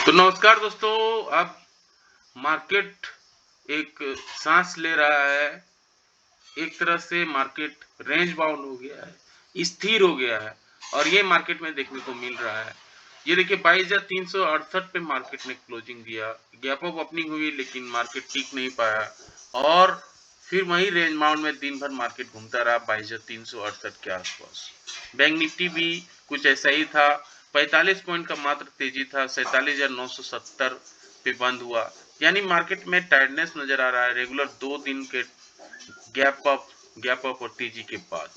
तो नमस्कार दोस्तों। अब मार्केट एक सांस ले रहा है। एक तरह से मार्केट रेंज बाउंड हो गया है, स्थिर हो गया है और ये मार्केट में देखने को मिल रहा है। ये देखिए 22,368 पे मार्केट ने क्लोजिंग दिया। गैप अप ओपनिंग हुई लेकिन मार्केट टिक नहीं पाया और फिर वही रेंज बाउंड में दिन भर मार्केट घूमता रहा 22,368 के आसपास। बैंक निफ्टी भी कुछ ऐसा ही था। 45 पॉइंट का मात्र तेजी था, 47,970 पे बंद हुआ। यानी मार्केट में टायर्डनेस नजर आ रहा है रेगुलर 2 दिन के गैप अप और तेजी के बाद।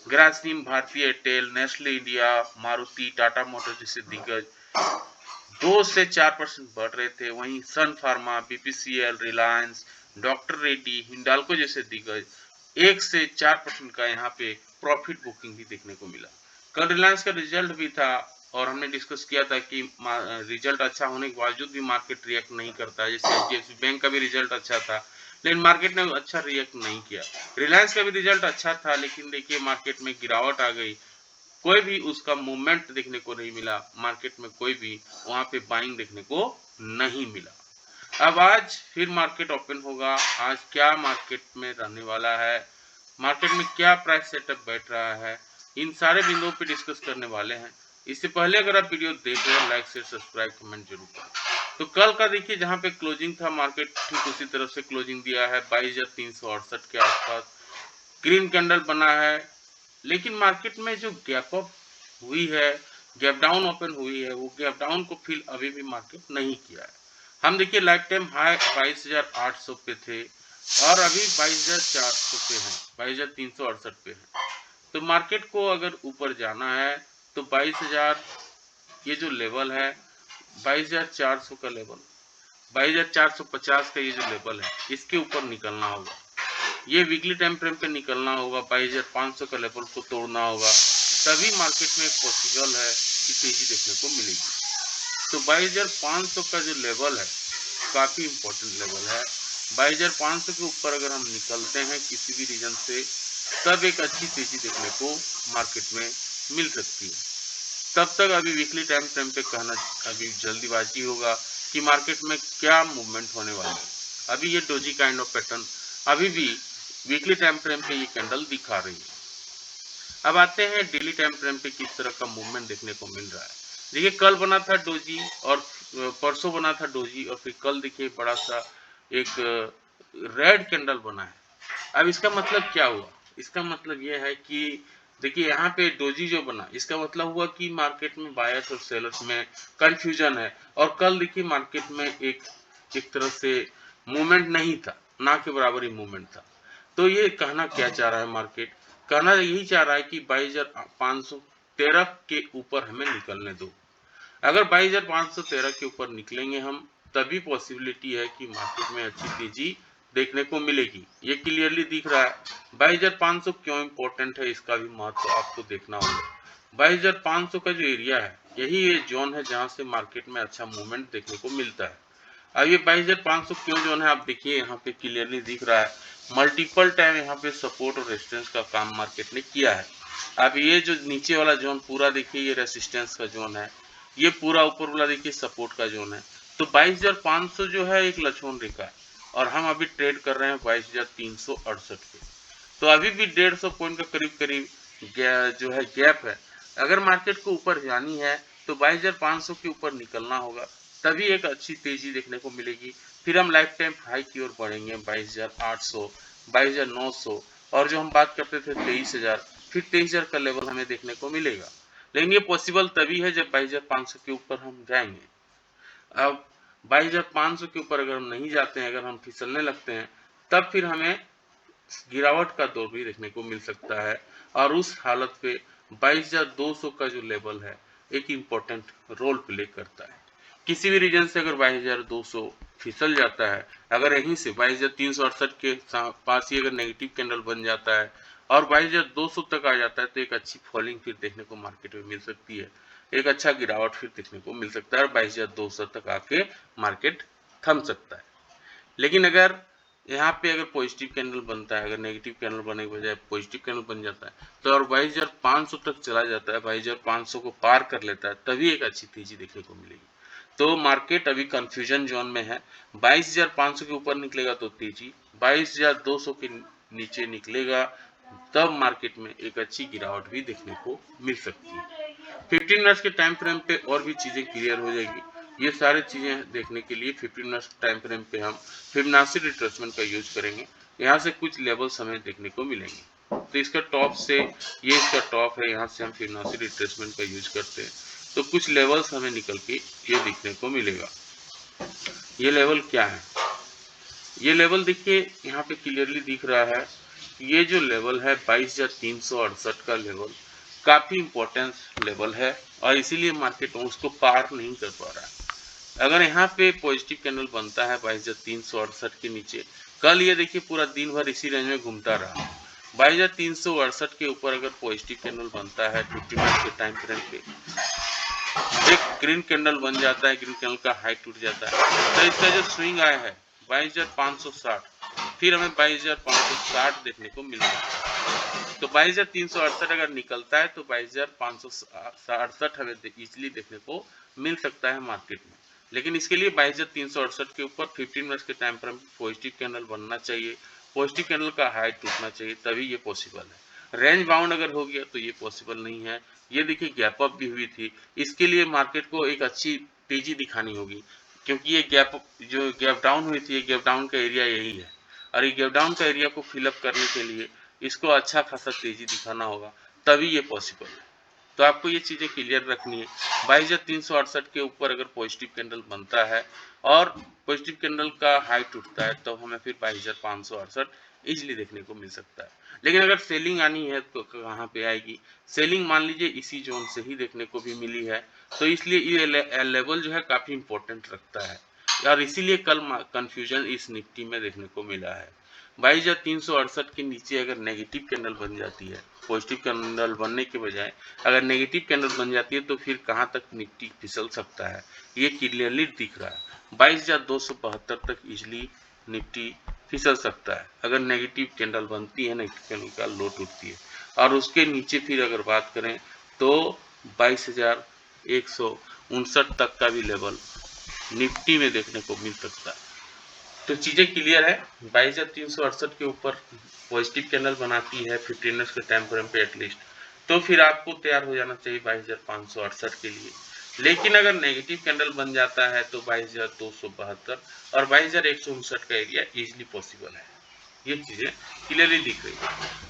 ग्रासिम, भारतीय Airtel, Nestle India, Maruti, Tata Motors जैसे दिग्गज 2 से 4% बढ़ रहे थे। वहीं Sun Pharma, BPCL, Reliance, doctor Reddy, Hindalco जैसे दिग्गज 1 से 4% का यहाँ पे प्रॉफिट बुकिंग भी देखने को मिला। कल रिलायंस का रिजल्ट भी था और हमने डिस्कस किया था कि रिजल्ट अच्छा होने के बावजूद भी मार्केट रिएक्ट नहीं करता है। जैसे एचडीएफसी बैंक का भी रिजल्ट अच्छा था लेकिन मार्केट ने अच्छा रिएक्ट नहीं किया। रिलायंस का भी रिजल्ट अच्छा था लेकिन देखिए मार्केट में गिरावट आ गई। कोई भी उसका मूवमेंट देखने को नहीं मिला। मार्केट में कोई भी वहां पे बाइंग देखने को नहीं मिला। अब आज फिर मार्केट ओपन होगा। आज क्या मार्केट में रहने वाला है, मार्केट में क्या प्राइस सेटअप बैठ रहा है, इन सारे बिंदुओं पे डिस्कस करने वाले हैं। इससे पहले अगर आप वीडियो देख रहे हैं लाइक शेयर सब्सक्राइब कमेंट जरूर करें। तो कल का देखिए जहां पे क्लोजिंग था मार्केट ठीक उसी तरफ से क्लोजिंग दिया है 22,368 के आसपास। ग्रीन कैंडल बना है लेकिन मार्केट में जो गैप अप हुई है, गैप डाउन ओपन हुई है, वो गैप डाउन को फिल अभी भी मार्केट नहीं किया है। हम देखिए लाइफ टाइम हाई 22,800 पे थे और अभी 22,400 पे हैं, 22,368 पे है। तो मार्केट को अगर ऊपर जाना है तो 22,000 ये जो लेवल है, 22,400 का लेवल, 22,450 का ये जो लेवल है, इसके ऊपर निकलना होगा। ये वीकली टाइम फ्रेम पे निकलना होगा, 22,500 का लेवल को तोड़ना होगा, तभी मार्केट में पॉसिबल है कि तेजी देखने को मिलेगी। तो 22,500 का जो लेवल है काफी इंपॉर्टेंट लेवल है। 22,500 के ऊपर अगर हम निकलते हैं किसी भी रीजन से तब एक अच्छी तेजी देखने को मार्केट में मिल सकती है। तब तक अभी वीकली टाइम फ्रेम पे कहना अभी जल्दीबाजी होगा कि मार्केट में क्या मूवमेंट होने वाला है। अभी ये डोजी काइंड ऑफ पैटर्न अभी भी वीकली टाइम फ्रेम पे ये कैंडल दिखा रही है। अब आते हैं डेली टाइम फ्रेम पे किस तरह का मूवमेंट देखने को मिल रहा है। देखिए कल बना था डोजी और परसों बना था डोजी और फिर कल देखिए बड़ा सा एक रेड कैंडल बना है। अब इसका मतलब क्या हुआ? इसका मतलब यह है कि देखिए यहाँ पे डोजी जो बना इसका मतलब हुआ कि मार्केट में बायर्स और सेलर्स में कंफ्यूजन है और कल देखिए मार्केट में एक तरह से मूवमेंट नहीं था, ना के बराबर ही मूवमेंट था। तो ये कहना क्या चाह रहा है मार्केट? कहना यही चाह रहा है कि 22,513 के ऊपर हमें निकलने दो। अगर 22,513 के ऊपर निकलेंगे हम तभी पॉसिबिलिटी है कि मार्केट में अच्छी तेजी देखने को मिलेगी। ये क्लियरली दिख रहा है। 22,500 क्यों इंपॉर्टेंट है इसका भी महत्व आपको देखना होगा। 22,500 का जो एरिया है यही ये जोन है जहां से मार्केट में अच्छा मूवमेंट देखने को मिलता है। अब ये 22,500 क्यों जोन है आप देखिए यहाँ पे क्लियरली दिख रहा है। मल्टीपल टाइम यहाँ पे सपोर्ट और रेजिस्टेंस का काम मार्केट ने किया है। अब ये जो नीचे वाला जोन पूरा देखिए ये रेजिस्टेंस का जोन है, ये पूरा ऊपर वाला देखिए सपोर्ट का जोन है। तो 22,500 जो है एक लक्ष्मण रेखा है और हम अभी ट्रेड कर रहे हैं 22,368 पे। तो अभी भी 150 पॉइंट का करीब करीब जो है गैप है। अगर मार्केट को ऊपर जानी है तो 22,500 के ऊपर निकलना होगा तभी एक अच्छी तेजी देखने को मिलेगी। फिर हम लाइफ टाइम हाई की ओर बढ़ेंगे 22,800, 22,900 और जो हम बात करते थे 23,000, फिर 23,000 का लेवल हमें देखने को मिलेगा। लेकिन ये पॉसिबल तभी है जब 22,500 के ऊपर हम जाएंगे। अब 22,500 के ऊपर अगर हम नहीं जाते हैं, अगर हम फिसलने लगते हैं तब फिर हमें गिरावट का दौर भी देखने को मिल सकता है और उस हालत पे 22,200 का जो लेवल है एक इम्पोर्टेंट रोल प्ले करता है। किसी भी रीजन से अगर 22,200 फिसल जाता है, अगर यहीं से 22,368 के पास ही अगर नेगेटिव कैंडल बन जाता है और 22,200 तक आ जाता है तो एक अच्छी फॉलिंग फिर देखने को मार्केट में मिल सकती है। एक अच्छा गिरावट फिर देखने को मिल सकता है और 22,200 तक आके मार्केट थम सकता है। लेकिन अगर यहाँ पे अगर पॉजिटिव कैंडल बनता है, अगर नेगेटिव कैंडल बनने के बजाय पॉजिटिव कैंडल बन जाता है तो और 22,500 तक चला जाता है, 22,500 को पार कर लेता है तभी एक अच्छी तेजी देखने को मिलेगी। तो मार्केट अभी कंफ्यूजन जोन में है। 22,500 के ऊपर निकलेगा तो तेजी, 22,200 के नीचे निकलेगा तब मार्केट में एक अच्छी गिरावट भी देखने को मिल सकती है। 15 मिनट्स के टाइम फ्रेम पे और भी चीजें क्लियर हो जाएगी। ये सारी चीजें देखने के लिए 15 मिनट्स टाइम फ्रेम पे हम फिबोनाची रिट्रेसमेंट का यूज करेंगे। यहाँ से कुछ लेवल्स हमें देखने को मिलेंगे। तो इसका टॉप से, ये इसका टॉप है, यहाँ से हम फिबोनाची रिट्रेसमेंट का यूज करते हैं तो कुछ लेवल्स हमें निकल के ये दिखने को मिलेगा। ये लेवल क्या है? ये लेवल देखिए यहाँ पे क्लियरली दिख रहा है। ये जो लेवल है 22,368 का लेवल काफी इंपॉर्टेंस लेवल है और इसीलिए मार्केट उसको पार नहीं कर पा रहा है। अगर यहाँ पे पॉजिटिव कैंडल बनता है 22,368 के नीचे, कल ये देखिए पूरा दिन भर इसी रेंज में घूमता रहा। 22,368 के ऊपर अगर पॉजिटिव कैंडल बनता है 50 मिनट के टाइम फ्रेम पे, एक ग्रीन कैंडल बन जाता है, ग्रीन कैंडल का हाई टूट जाता है, तो इसका जो स्विंग आया है 22,560, फिर हमें 22,560 देखने को मिल रहा है। तो 22,368 अगर निकलता है तो 22,568 हमें इजिली देखने को मिल सकता है मार्केट में। लेकिन इसके लिए 22,368 के ऊपर 15 मिनट्स के टाइम पर पॉजिटिव कैंडल बनना चाहिए, पॉजिटिव कैंडल का हाई टूटना चाहिए, तभी ये पॉसिबल है। रेंज बाउंड अगर हो गया तो ये पॉसिबल नहीं है। ये देखिए गैप अप भी हुई थी, इसके लिए मार्केट को एक अच्छी तेजी दिखानी होगी, क्योंकि ये गैप डाउन हुई थी, ये गैप डाउन का एरिया यही है और ये गैप डाउन का एरिया को फिलअप करने के लिए इसको अच्छा खासा तेजी दिखाना होगा, तभी ये पॉसिबल है। तो आपको ये चीजें क्लियर रखनी है। 22,368 के ऊपर अगर पॉजिटिव कैंडल बनता है और पॉजिटिव कैंडल का हाई टूटता है तो हमें फिर 22,568 इजिली देखने को मिल सकता है। लेकिन अगर सेलिंग आनी है तो कहाँ पे आएगी? सेलिंग मान लीजिए इसी जोन से ही देखने को भी मिली है, तो इसलिए ये लेवल जो है काफी इंपॉर्टेंट रखता है और इसीलिए कल कंफ्यूजन इस निफ्टी में देखने को मिला है। 22,368 के नीचे अगर नेगेटिव कैंडल बन जाती है, पॉजिटिव कैंडल बनने के बजाय अगर नेगेटिव कैंडल बन जाती है तो फिर कहाँ तक निफ्टी फिसल सकता है ये क्लियरली दिख रहा है। 22,272 तक इजिली निफ्टी फिसल सकता है अगर नेगेटिव कैंडल बनती है, नेगेटिव कैंडल का लो टूटती है। और उसके नीचे फिर अगर बात करें तो 22,159 तक का भी लेवल निफ्टी में देखने को मिल सकता है। तो चीजें क्लियर है। 22,368 के ऊपर पॉजिटिव कैंडल बनाती है 15 मिनट्स के टाइम फ्रेम पे एटलीस्ट, तो फिर आपको तैयार हो जाना चाहिए 22,568 के लिए। लेकिन अगर नेगेटिव कैंडल बन जाता है तो 22,272 और 22,159 का एरिया इजिली पॉसिबल है। ये चीजें क्लियरली दिख रही है।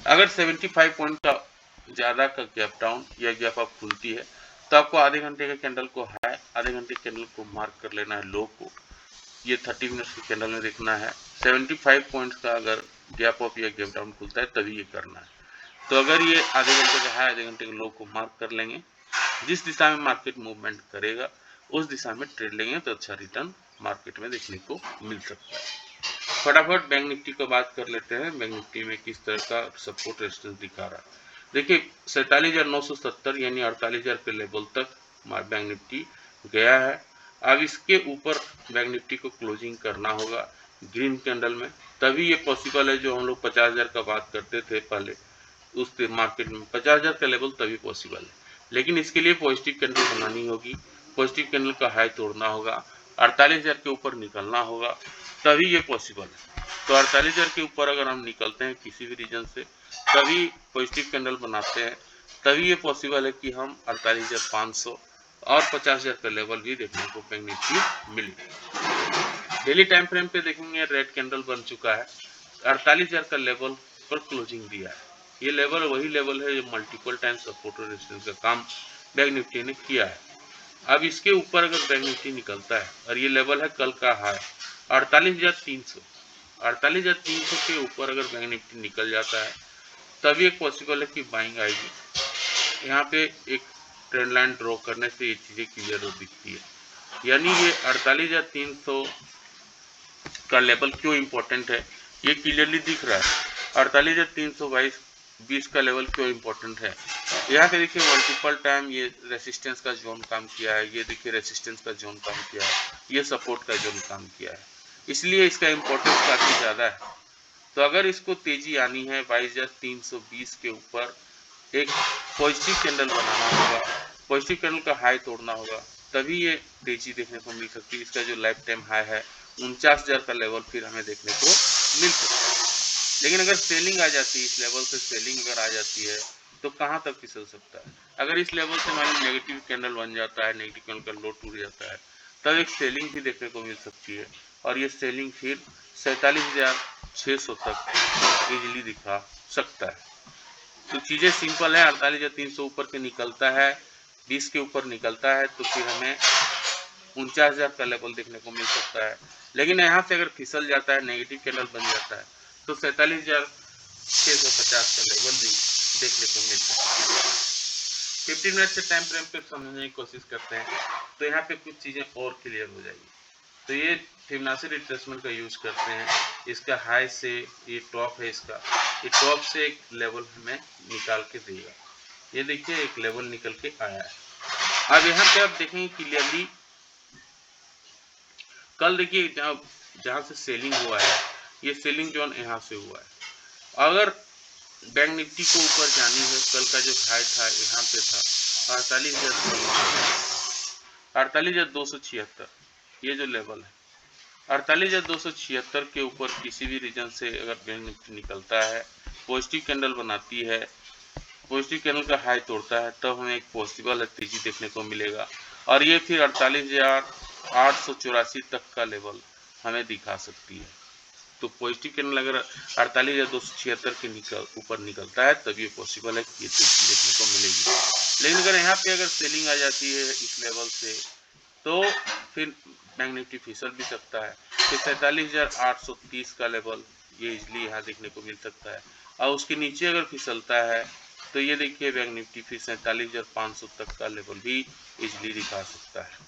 अगर 75 पॉइंट का ज्यादा का गैप डाउन या गैप अप खुलती है तो आपको आधे घंटे के कैंडल को हाई, आधे घंटे कैंडल को मार्क कर लेना है लो को, ये 30 मिनट्स के कैंडल में देखना है। 75 पॉइंट्स का अगर गैप अप या गैप डाउन खुलता है तभी ये करना है। तो अगर ये आधे घंटे का हाई, आधे घंटे के लो को मार्क कर लेंगे, जिस दिशा में मार्केट मूवमेंट करेगा उस दिशा में ट्रेड लेंगे तो अच्छा रिटर्न मार्केट में देखने को मिल सकता है। फटाफट बैंक निफ्टी की बात कर लेते हैं। बैंक निफ्टी में किस तरह का सपोर्ट रेजिस्टेंस दिखा रहा है। देखिए 47,970 यानी 48,000 के लेवल तक बैंक निफ्टी गया है। अब इसके ऊपर बैंक निफ्टी को क्लोजिंग करना होगा ग्रीन कैंडल में, तभी ये पॉसिबल है। जो हम लोग 50,000 का बात करते थे पहले, उस मार्केट में 50,000 का लेवल तभी पॉसिबल है। लेकिन इसके लिए पॉजिटिव कैंडल बनानी होगी, पॉजिटिव कैंडल का हाई तोड़ना होगा, 48,000 के ऊपर निकलना होगा, तभी ये पॉसिबल है। तो 48,000 के ऊपर अगर हम निकलते हैं किसी भी रीजन से, तभी पॉजिटिव कैंडल बनाते हैं, तभी ये पॉसिबल है कि हम 48,500 और 50,000 का लेवल भी देखने को बैंक निफ्टी मिले। डेली टाइम फ्रेम पे देखेंगे रेड कैंडल बन चुका है, 48,000 का लेवल पर क्लोजिंग दिया है। ये लेवल वही लेवल है जो मल्टीपल टाइम सपोर्ट और रेजिस्टेंस का काम बैंक निफ्टी ने किया है। अब इसके ऊपर अगर बैंक निफ्टी निकलता है और ये लेवल है कल का हाई 48,300, 48,300 के ऊपर अगर बैंक निफ्टी निकल जाता है तभी एक पॉसिबल है कि बाइंग आएगी। यहाँ पे एक ट्रेंड लाइन ड्रॉ करने से ये चीजें क्लियर हो दिखती है। यानी ये 48,300 का लेवल क्यों इंपॉर्टेंट है ये क्लियरली दिख रहा है। 48,322 का लेवल क्यों इंपॉर्टेंट है, यहाँ पे देखिए मल्टीपल टाइम ये रेसिस्टेंस का जोन काम किया है, ये देखिए रेसिस्टेंस का जोन काम किया है, ये सपोर्ट का जोन काम किया है, इसलिए इसका इंपॉर्टेंस काफी ज्यादा है। तो अगर इसको तेजी आनी है 22,320 के ऊपर एक पॉजिटिव कैंडल बनाना होगा, पॉजिटिव कैंडल का हाई तोड़ना होगा, तभी ये तेजी देखने को मिल सकती है। इसका जो लाइफ टाइम हाई है 49,000 का लेवल फिर हमें देखने को मिल सकता है। लेकिन अगर सेलिंग आ जाती है, इस लेवल से सेलिंग अगर आ जाती है तो कहाँ तक फिसल सकता है? अगर इस लेवल से मान लो नेगेटिव कैंडल बन जाता है, नेगेटिव कैंडल का लो टूट जाता है, तब एक सेलिंग भी देखने को मिल सकती है और ये सेलिंग फिर 47,600 तक इजीली दिखा सकता है। तो चीज़ें सिंपल है, 48,300 ऊपर के निकलता है, 20 के ऊपर निकलता है तो फिर हमें 49,000 का लेवल देखने को मिल सकता है। लेकिन यहाँ से अगर फिसल जाता है, नेगेटिव कैंडल बन जाता है तो 47,650 का लेवल भी देखने को मिल सकता है। 15 मिनट के टाइम फ्रेम पे समझने की कोशिश करते हैं तो यहाँ पे कुछ चीज़ें और क्लियर हो जाएगी। तो ये फिबोनाची रिट्रेसमेंट का यूज करते हैं। इसका हाई से ये टॉप है, इसका ये टॉप से एक लेवल हमें निकाल के देगा। ये देखिए एक लेवल निकल के आया है। अब यहाँ पे आप देखेंगे क्लियरली, कल देखिए जहाँ से सेलिंग हुआ है, ये सेलिंग जोन यहाँ से हुआ है। अगर बैंक निफ्टी को ऊपर जानी है, कल का जो हाई था यहाँ पे था 48,276, ये जो लेवल है 48,276 के ऊपर किसी भी रीजन से अगर बैंक निफ्टी निकलता है, पॉजिटिव कैंडल बनाती है, पॉजिटिव कैंडल का हाई तोड़ता है, तब हमें एक पॉसिबल तेजी देखने को मिलेगा और ये फिर 48,884 तक का लेवल हमें दिखा सकती है। तो पॉजिटिव कैंडल अगर 48,276 के ऊपर निकलता है तब ये पॉसिबल है कि ये तेजी देखने को मिलेगी। लेकिन अगर यहाँ पे अगर सेलिंग आ जाती है इस लेवल से तो फिर बैंक निफ्टी फिसल भी सकता है। फिर 47,830 का लेवल ये इजली यहाँ देखने को मिल सकता है और उसके नीचे अगर फिसलता है तो ये देखिए बैंक निफ्टी फिर 47,500 तक का लेवल भी इजली दिखा सकता है।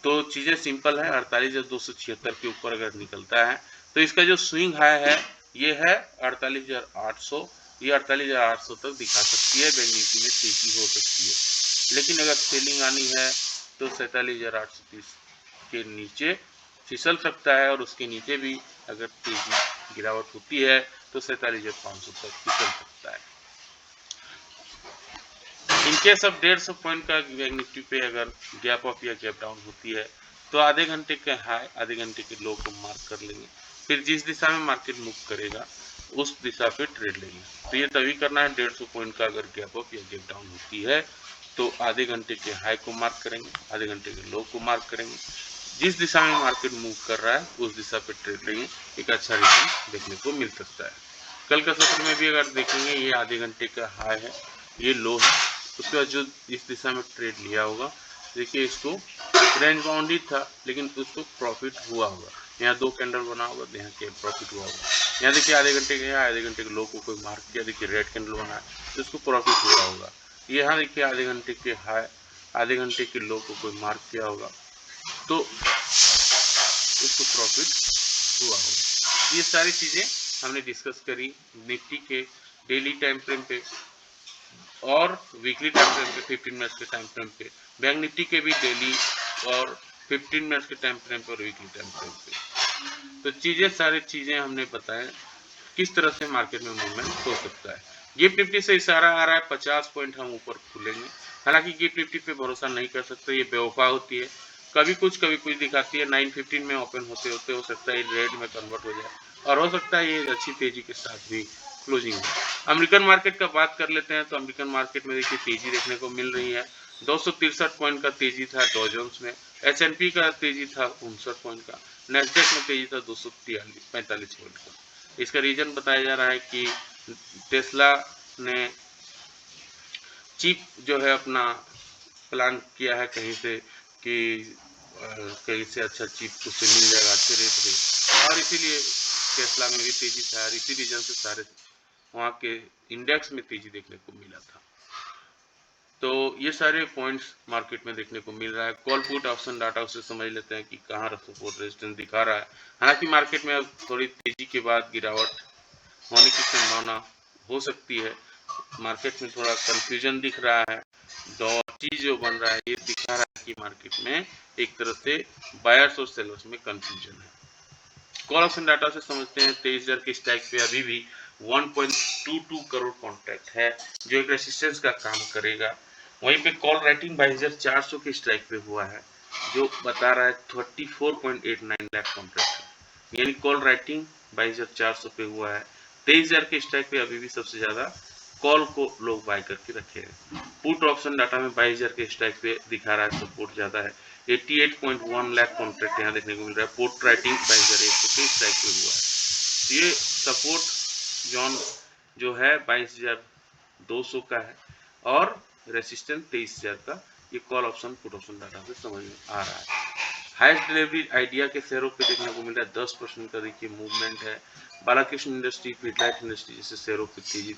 तो चीज़ें सिंपल है, 48,276 के ऊपर अगर निकलता है तो इसका जो स्विंग हाई है ये है 48,800, ये 48,800 तक दिखा सकती है, बैंक निफ्टी में तेजी हो सकती है। लेकिन अगर सेलिंग आनी है तो 47,830 के नीचे फिसल सकता है और उसके नीचे भी अगर तेजी गिरावट होती है तो 47,500 तक फिसल सकता है। इनकेस ऑफ 150 पॉइंट का बैंक निफ्टी पे अगर गैप अप या गैप डाउन होती है तो आधे घंटे के हाई आधे घंटे के लो को मार्क कर लेंगे, फिर जिस दिशा में मार्केट मूव करेगा उस दिशा पे ट्रेड लेंगे। तो ये तभी करना है, 150 पॉइंट का अगर गैप अप या गैप डाउन होती है तो आधे घंटे के हाई को मार्क करेंगे, आधे घंटे के लो को मार्क करेंगे, जिस दिशा में मार्केट मूव कर रहा है उस दिशा पे ट्रेड लेंगे, एक अच्छा रिटर्न देखने को मिल सकता है। कल का सत्र में भी अगर देखेंगे ये आधे घंटे का हाई है, ये लो है, उसके बाद जो इस दिशा में ट्रेड लिया होगा देखिए इसको रेंज बाउंडेड था लेकिन उसको प्रॉफिट हुआ होगा, यहाँ दो कैंडल बना होगा तो यहाँ के प्रॉफिट हुआ होगा। यहाँ देखिए आधे घंटे के आधे घंटे के लो को कोई मार्क किया, देखिए रेड कैंडल बना है तो उसको प्रॉफिट हुआ होगा। यहाँ देखिए आधे घंटे के हाई आधे घंटे के लो को कोई मार्क किया होगा तो उसको प्रॉफिट हुआ होगा। ये सारी चीज़ें हमने डिस्कस करी निफ्टी के डेली टाइम फ्रेम पे और वीकली टाइम फ्रेम पे, 15 मिनट्स के टाइम फ्रेम पे, बैंक निफ्टी के भी डेली और 15 मिनट्स के टाइम फ्रेम पे और वीकली टाइम फ्रेम पे। तो सारी चीज़ें हमने बताया किस तरह से मार्केट में मूवमेंट हो सकता है। गिफ्ट निफ्टी से इशारा आ रहा है 50 पॉइंट हम ऊपर खुलेंगे, हालांकि गिफ्ट निफ्टी पे भरोसा नहीं कर सकते, ये बेवफा होती है, कभी कुछ दिखाती है। 9:15 में ओपन होते होते हो सकता है रेड में कन्वर्ट हो जाए और हो सकता है ये अच्छी तेजी के साथ भी क्लोजिंग हो। अमेरिकन मार्केट का बात कर लेते हैं तो अमेरिकन मार्केट में देखिए तेजी देखने को मिल रही है। 263 पॉइंट का तेजी था डॉ जोन्स में, S&P का तेजी था 59 पॉइंट का, नैस्डैक में तेजी था 245 पॉइंट का। इसका रीजन बताया जा रहा है कि टेस्ला ने चिप जो है अपना प्लान किया है कहीं से कि कहीं से अच्छा चिप उससे मिल जाएगा अच्छे रेट पे और इसीलिए टेस्ला में भी तेजी था और इसी रीजन से सारे वहाँ के इंडेक्स में तेजी देखने को मिला था। तो ये सारे पॉइंट्स मार्केट में देखने को मिल रहा है। कॉल पुट ऑप्शन डाटा उसे समझ लेते हैं कि कहाँ सपोर्ट रेजिस्टेंस दिखा रहा है। हालांकि मार्केट में अब थोड़ी तेजी के बाद गिरावट होने की संभावना हो सकती है, मार्केट में थोड़ा कंफ्यूजन दिख रहा है, डॉटी जो बन रहा है ये दिखा रहा है कि मार्केट में एक तरह से बायर्स और सेलर्स में कंफ्यूजन है। कॉल ऑप्शन डाटा से समझते हैं 23,000 के स्ट्राइक पे अभी भी 1.22 करोड़ कॉन्ट्रैक्ट है जो एक रेसिस्टेंस का काम करेगा वहीं पे कॉल राइटिंग 22,400 के स्ट्राइक पे हुआ है, जो बता रहा है 34.89 लाख कॉन्ट्रैक्ट, यानी कॉल राइटिंग 22,400 पे हुआ है। 23,000 के स्ट्राइक पे अभी भी सबसे ज्यादा कॉल को लोग बाय करके रखे हैं। पुट ऑप्शन डाटा में 22,000 के स्ट्राइक पे दिखा रहा है सपोर्ट ज्यादा है। 88.1 लाख कॉन्ट्रैक्ट यहाँ देखने को मिल रहा है। पुट राइटिंग 22,100 के स्ट्राइक पे हुआ है। ये सपोर्ट जोन जो है 22,200 का है और रेसिस्टेंस 23,000 का। ये call option put option data से समझ में आ रहा है। हाईएस्ट डिलीवरी आइडिया के शेयरों पे देखने को मिल रहा है 10% का देखिए मूवमेंट है। बालाकृष्ण इंडस्ट्री, पिडलाइट इंडस्ट्री जैसे शेयरों पे तेजी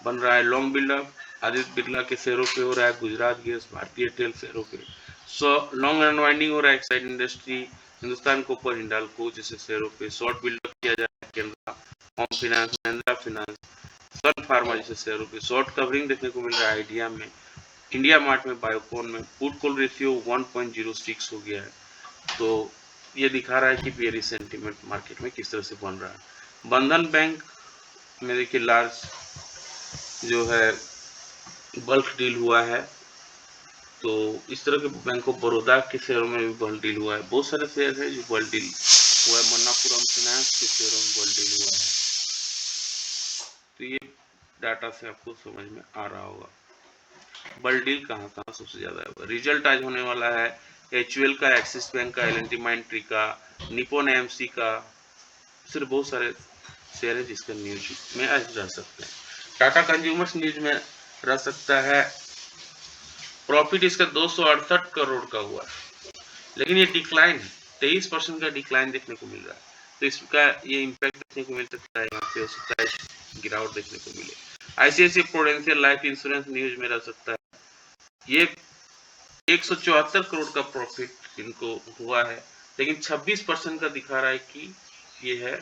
बन रहा है। लॉन्ग बिल्डअप आदित्य बिरला के शेयरों पे हो रहा है। गुजरात गैस, भारतीय एयरटेल शेयरों पे लॉन्ग अनवाइंडिंग हो रहा है। Exide Industry, Hindustan Copper, Hindalco जैसे शेयरों पे शॉर्ट बिल्डअप किया जा रहा है। Canara Home Finance, Mahindra Finance, Sun Pharma जैसे शेयरों पे शॉर्ट कवरिंग देखने को मिल रहा है। आइडिया में, इंडिया मार्ट में, बायोकॉन में पुट कॉल रेशियो 1.06 हो गया है। तो ये दिखा रहा है कि बेयरिश सेंटीमेंट मार्केट में किस तरह से बन रहा है। बंधन बैंक में देखिए लार्ज जो है बल्क डील हुआ है। तो इस तरह के बैंक ऑफ बड़ौदा के शेयरों में भी बल्क डील हुआ है। बहुत सारे शेयर है जो बल्क डील हुआ है। मन्नापुरम फाइनेंस के शेयरों में बल्क डील हुआ है। तो ये डाटा से आपको समझ में आ रहा होगा बल्क डील कहाँ कहाँ सबसे ज्यादा है। रिजल्ट आज होने वाला है एचयूएल का, एक्सिस बैंक का, एल&टी माइंट्री का, निप्पॉन एएमसी का। सिर्फ बहुत सारे शेयर है जिसका न्यूज में आज रह सकते हैं। टाटा कंज्यूमर्स न्यूज में रह सकता है। प्रॉफिट इसका 268 करोड़ का हुआ है, लेकिन ये डिक्लाइन है, 23% का डिक्लाइन देखने को मिल रहा है। तो इसका ये इम्पैक्ट देखने को मिल सकता है। यहाँ पे हो सकता है गिरावट देखने को मिले। ICICI prudential life insurance news में रह सकता है। ये 174 करोड़ का प्रॉफिट इनको हुआ है, लेकिन 26% का दिखा रहा है कि ये है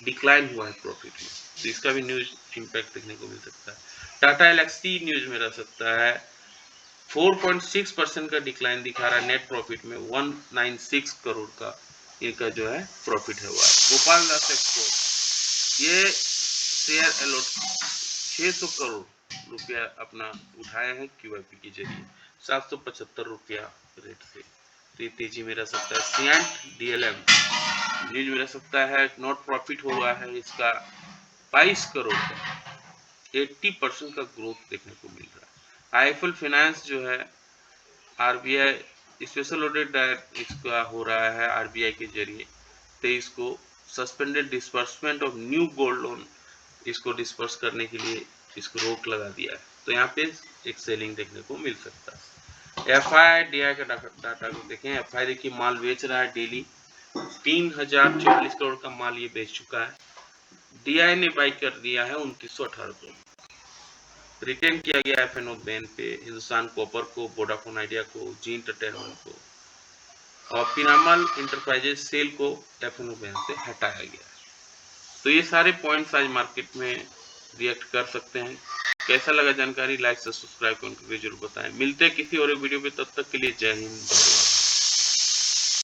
डिक्लाइन हुआ है प्रॉफिट में। तो इसका भी न्यूज इम्पैक्ट देखने को मिल सकता है। टाटा एलएक्सी न्यूज में रह सकता है। 4.6% का डिक्लाइन दिखा रहा है। नेट प्रॉफिट में 196 करोड़ का इनका जो है प्रॉफिट है हुआ है। गोपाल दास एक्सपोर्ट, ये शेयर अलॉट 600 करोड़ रुपया अपना उठाए हैं क्यूआईपी के जरिए 775 रुपया रेट से। तो ये तेजी में रह सकता है। सियांट डीएलएम न्यूज में रह सकता है। नॉट प्रॉफिट हुआ है इसका 22 करोड़ का, 80% का ग्रोथ देखने को मिल रहा है। आईएफएल फाइनेंस जो है आरबीआई स्पेशल ऑडिट इसका हो रहा है आरबीआई के जरिए। तो इसको suspended disbursement of new gold loan, इसको डिस्पर्स करने के लिए इसको रोक लगा दिया है। तो यहाँ पे एक सेलिंग देखने को मिल सकता है। एफआई डीआई का डाटा को देखें। एफआई देखिए माल बेच रहा है डेली 3044 करोड़ का माल ये बेच चुका है। डीआई ने बाई कर दिया है 2918 करोड़। रिटेन किया गया एफएनओ बैन पे हिंदुस्तान कॉपर को, वोडाफोन आइडिया को, जी एंटरटेनमेंट को और पिनामल इंटरप्राइजेज सेल को एफएनओ बैन से हटाया गया है। तो ये सारे पॉइंट्स आज मार्केट में रिएक्ट कर सकते हैं। कैसा लगा जानकारी, लाइक से सब्सक्राइब करके जरूर बताएं। मिलते हैं किसी और वीडियो पे, तब तक के लिए जय हिंद।